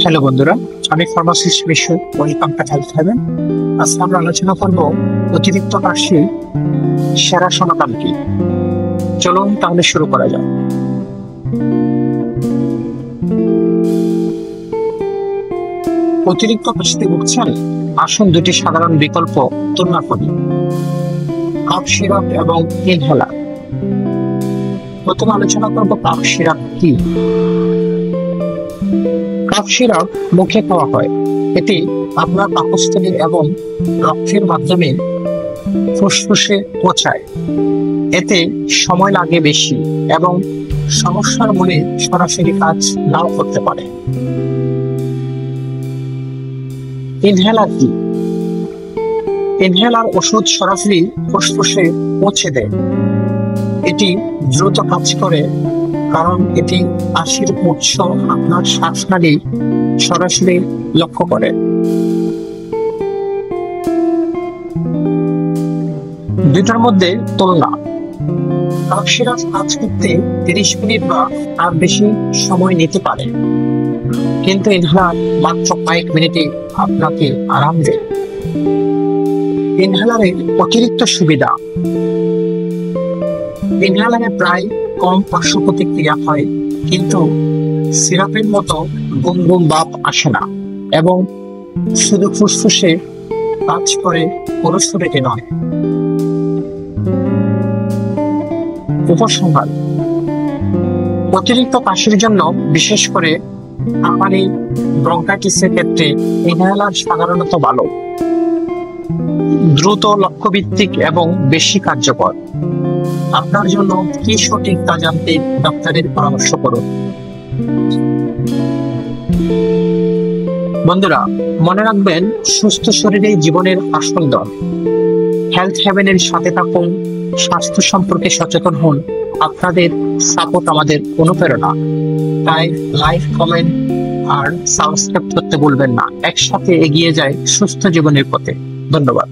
Hello বন্ধুরা, আমি pharmacist বিশ্ব ওয়েলকাম টু হেলথ হেভেন। আজকে আমরা আলোচনা করব অতিরিক্ত কাশি সেরা সমাধান কি। চলুন তাহলে শুরু করা যাক। অতিরিক্ত কাশিতে ভুগছেন? আসুন দুটি সাধারণ বিকল্প তুলনা করি, কাফ সিরাপ এবং ইনহেলার। প্রথমে আলোচনা করব কাফ সিরাপ কি। কাফ সিরাপ মুখে খাওয়া হয়। এটি আপনার পাকস্থলী এবং রক্তের মাধ্যমে ফুসফুসে পৌঁছায়। এতে সময় লাগে বেশি এবং সমস্যার মূলে সরাসরি কাজ নাও করতে পারে। ইনহেলার কি? ইনহেলার ওষুধ সরাসরি ফুসফুসে পৌঁছে দেয়। এটি দ্রুত কাজ করে কারণ এটি কাশির উৎস আপনার শ্বাসনালী সরাসরি লক্ষ্য করে। দুটার মধ্যে তুলনা। কাফ সিরাপ কাজ করতে 30 মিনিট বা তার বেশি সময় নিতে পারে, কিন্তু ইনহেলার মাত্র কয়েক মিনিটে আপনাকে আরাম দেয়। ইনহেলারের অতিরিক্ত সুবিধা। ইনহেলারে প্রায় কম পার্শ্ব প্রতিক্রিয়া হয়, কিন্তু সিরাপের মতো গুম গুম ভাব আসে না এবং শুধু ফুসফুসে কাজ করে, কোনো শরীরে নয়। উপসংহার: অতিরিক্ত কাশির জন্য, বিশেষ করে হাঁপানি, ব্রঙ্কাইটিসের ক্ষেত্রে ইনহেলার সাধারণত ভালো, দ্রুত, লক্ষ্যভিত্তিক এবং বেশি কার্যকর। আপনার জন্য কি সঠিক তা জানতে ডাক্তারের পরামর্শ করুন। বন্ধুরা, মনে রাখবেন, সুস্থ শরীরে জীবনের আসল দল। হেলথ হেভেনের সাথে থাকুন, স্বাস্থ্য সম্পর্কে সচেতন হন। আপনাদের সাপোর্ট আমাদের অনুপ্রেরণা। তাই লাইক, কমেন্ট আর সাবস্ক্রাইব করতে ভুলবেন না। একসাথে এগিয়ে যায় সুস্থ জীবনের পথে। ধন্যবাদ।